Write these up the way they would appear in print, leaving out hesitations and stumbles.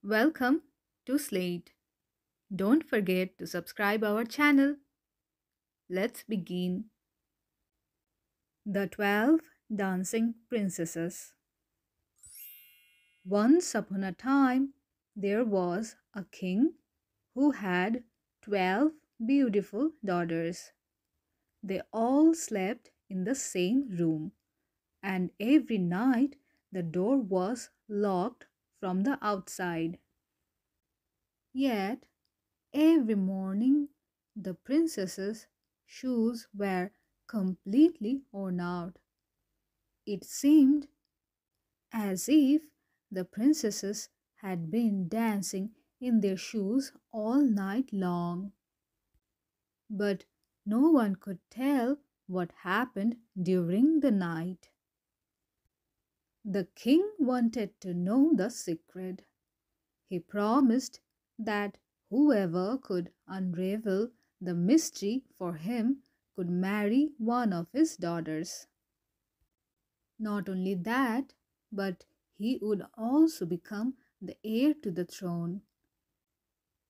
Welcome to Slate. Don't forget to subscribe our channel. Let's begin. The 12 Dancing Princesses. Once upon a time, there was a king who had 12 beautiful daughters. They all slept in the same room, and every night the door was locked from the outside. Yet every morning, the princess's shoes were completely worn out. It seemed as if the princesses had been dancing in their shoes all night long. But no one could tell what happened during the night. The king wanted to know the secret. He promised that whoever could unravel the mystery for him could marry one of his daughters. Not only that, but he would also become the heir to the throne.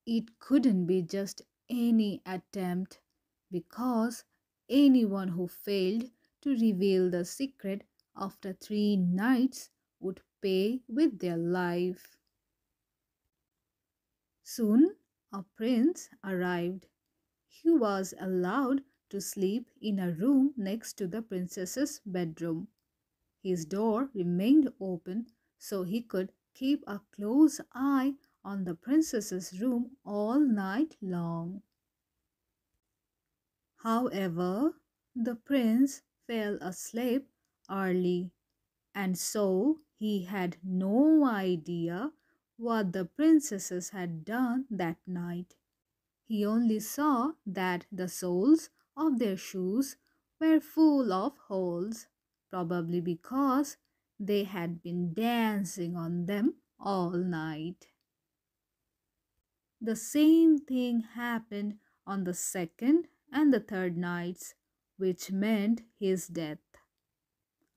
It couldn't be just any attempt because anyone who failed to reveal the secret after 3 nights would pay with their life. Soon a prince arrived. He was allowed to sleep in a room next to the princess's bedroom. His door remained open so he could keep a close eye on the princess's room all night long. However, the prince fell asleep early, and so he had no idea what the princesses had done that night. He only saw that the soles of their shoes were full of holes, probably because they had been dancing on them all night. The same thing happened on the second and the third nights, which meant his death.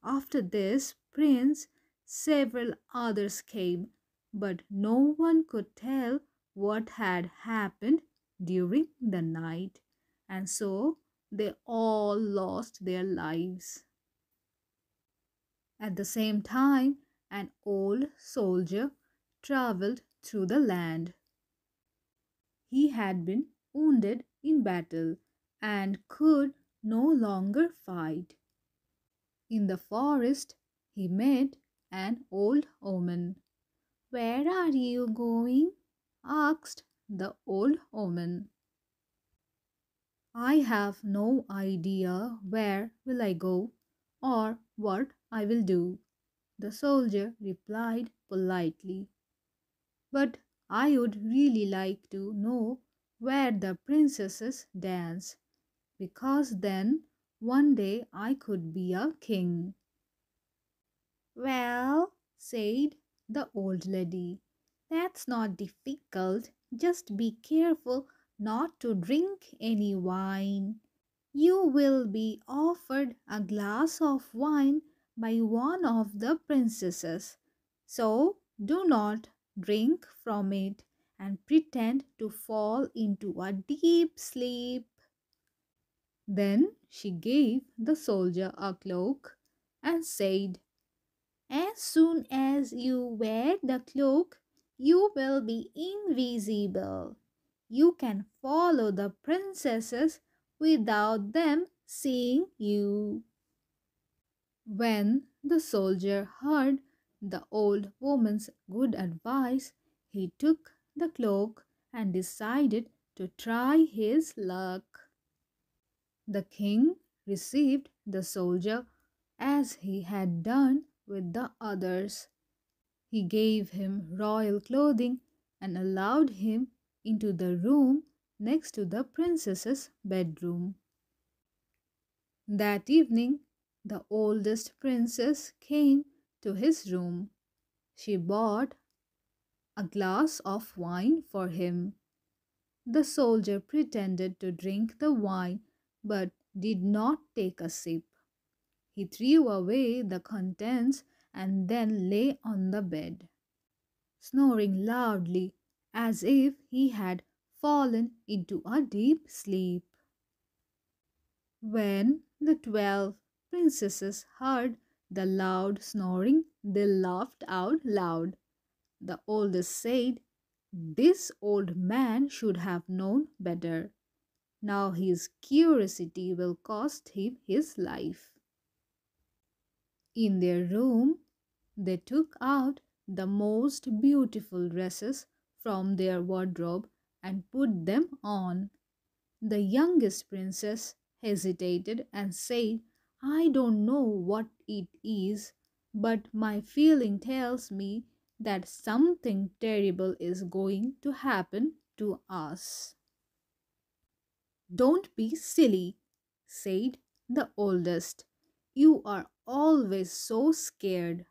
After this prince, several others came, but no one could tell what had happened during the night, and so they all lost their lives. At the same time, an old soldier traveled through the land. He had been wounded in battle and could no longer fight. In the forest, he met an old woman. "Where are you going?" asked the old woman. "I have no idea where will I go or what I will do," the soldier replied politely. "But I would really like to know where the princesses dance, because then one day I could be a king." "Well," said the old lady, "that's not difficult. Just be careful not to drink any wine. You will be offered a glass of wine by one of the princesses. So do not drink from it and pretend to fall into a deep sleep." Then she gave the soldier a cloak and said, "As soon as you wear the cloak, you will be invisible. You can follow the princesses without them seeing you." When the soldier heard the old woman's good advice, he took the cloak and decided to try his luck. The king received the soldier as he had done with the others. He gave him royal clothing and allowed him into the room next to the princess's bedroom. That evening, the oldest princess came to his room. She bought a glass of wine for him. The soldier pretended to drink the wine but did not take a sip. He threw away the contents and then lay on the bed. snoring loudly as if he had fallen into a deep sleep. When the 12 princesses heard the loud snoring, they laughed out loud. The oldest said, "This old man should have known better. Now his curiosity will cost him his life." In their room, they took out the most beautiful dresses from their wardrobe and put them on. The youngest princess hesitated and said, "I don't know what it is, but my feeling tells me that something terrible is going to happen to us." "Don't be silly," said the oldest. "You are always so scared.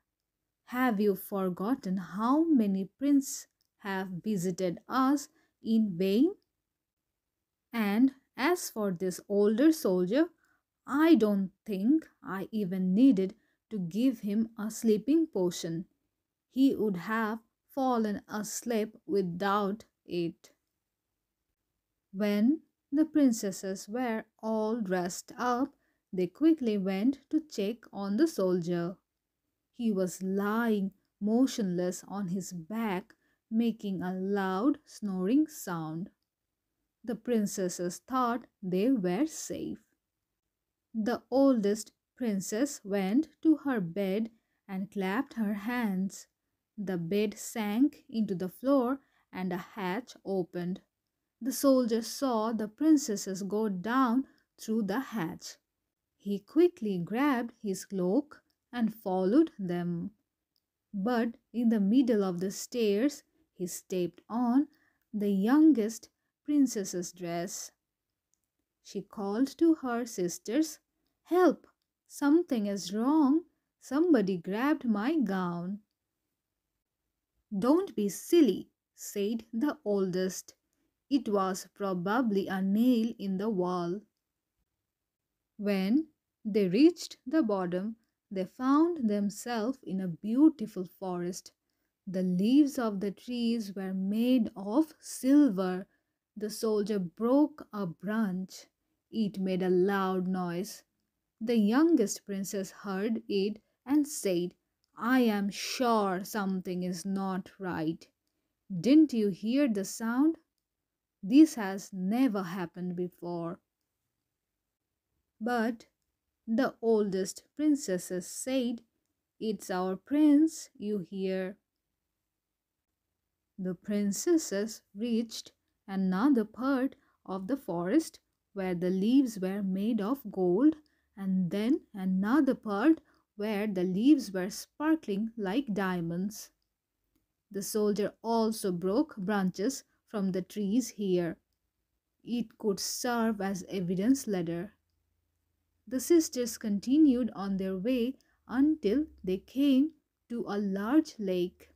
Have you forgotten how many princes have visited us in vain? And as for this older soldier, I don't think I even needed to give him a sleeping potion. He would have fallen asleep without it." When the princesses were all dressed up, they quickly went to check on the soldier. He was lying motionless on his back, making a loud snoring sound. The princesses thought they were safe. The oldest princess went to her bed and clapped her hands. The bed sank into the floor and a hatch opened. The soldier saw the princesses go down through the hatch. He quickly grabbed his cloak and followed them. But in the middle of the stairs, he stepped on the youngest princess's dress. She called to her sisters, "Help! Something is wrong. Somebody grabbed my gown." "Don't be silly," said the oldest. "It was probably a nail in the wall." When they reached the bottom, they found themselves in a beautiful forest. The leaves of the trees were made of silver. The soldier broke a branch. It made a loud noise. The youngest princess heard it and said, "I am sure something is not right. Didn't you hear the sound? This has never happened before." But the oldest princesses said, "It's our prince you hear." The princesses reached another part of the forest where the leaves were made of gold, and then another part where the leaves were sparkling like diamonds. The soldier also broke branches from the trees here. It could serve as evidence later. The sisters continued on their way until they came to a large lake.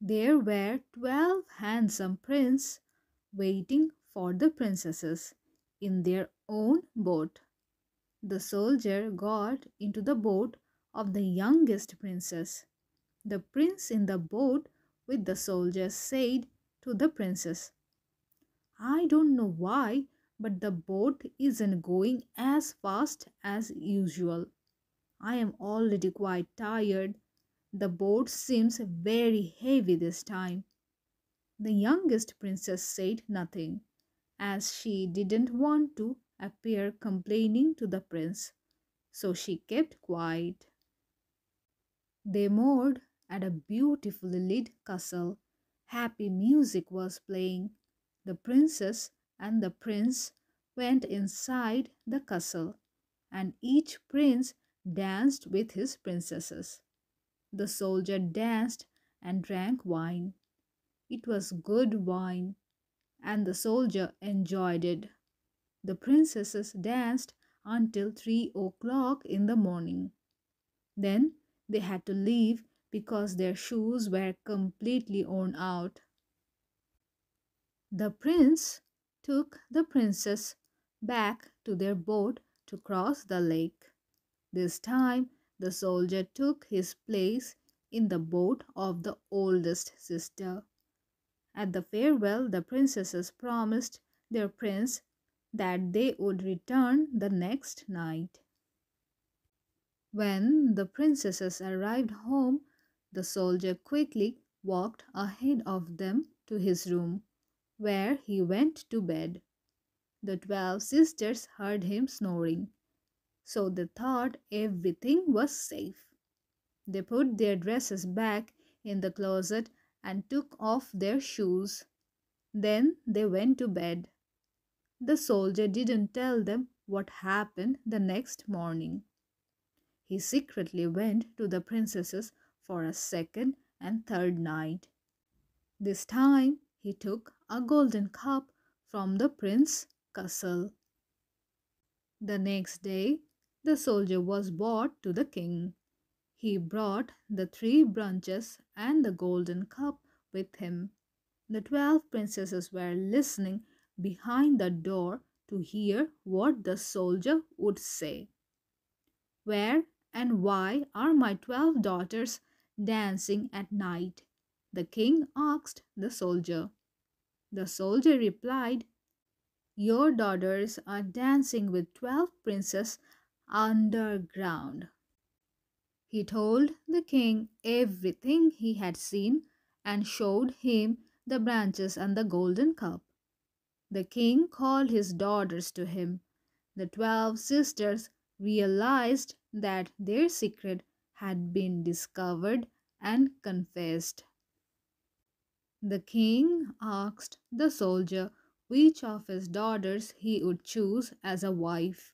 There were 12 handsome princes waiting for the princesses in their own boat. The soldier got into the boat of the youngest princess. The prince in the boat with the soldier said to the princess, "I don't know why, but the boat isn't going as fast as usual. I am already quite tired. The boat seems very heavy this time." The youngest princess said nothing, as she didn't want to appear complaining to the prince, so she kept quiet. They moored at a beautifully lit castle. Happy music was playing. The princess and the prince went inside the castle, and each prince danced with his princesses. The soldier danced and drank wine. It was good wine, and the soldier enjoyed it. The princesses danced until 3 o'clock in the morning. Then they had to leave because their shoes were completely worn out. The prince took the princess back to their boat to cross the lake. This time the soldier took his place in the boat of the oldest sister. At the farewell, the princesses promised their prince that they would return the next night. When the princesses arrived home, the soldier quickly walked ahead of them to his room, where he went to bed. The 12 sisters heard him snoring, so they thought everything was safe. They put their dresses back in the closet and took off their shoes. Then they went to bed. The soldier didn't tell them what happened the next morning. He secretly went to the princesses for a second and third night. This time he took a golden cup from the prince's castle. The next day, the soldier was brought to the king. He brought the 3 branches and the golden cup with him. The 12 princesses were listening behind the door to hear what the soldier would say. Where and why are my 12 daughters dancing at night? The king asked the soldier. The soldier replied, your daughters are dancing with 12 princes underground. He told the king everything he had seen and showed him the branches and the golden cup. The king called his daughters to him. The 12 sisters realized that their secret had been discovered and confessed. The king asked the soldier which of his daughters he would choose as a wife.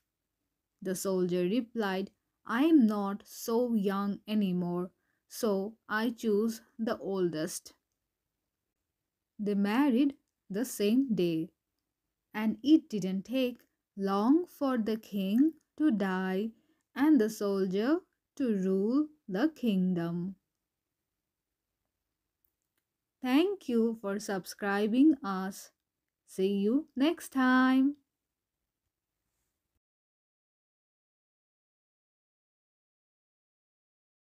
The soldier replied, I am not so young anymore, so I choose the oldest. They married the same day, and it didn't take long for the king to die and the soldier to rule the kingdom. Thank you for subscribing us. See you next time.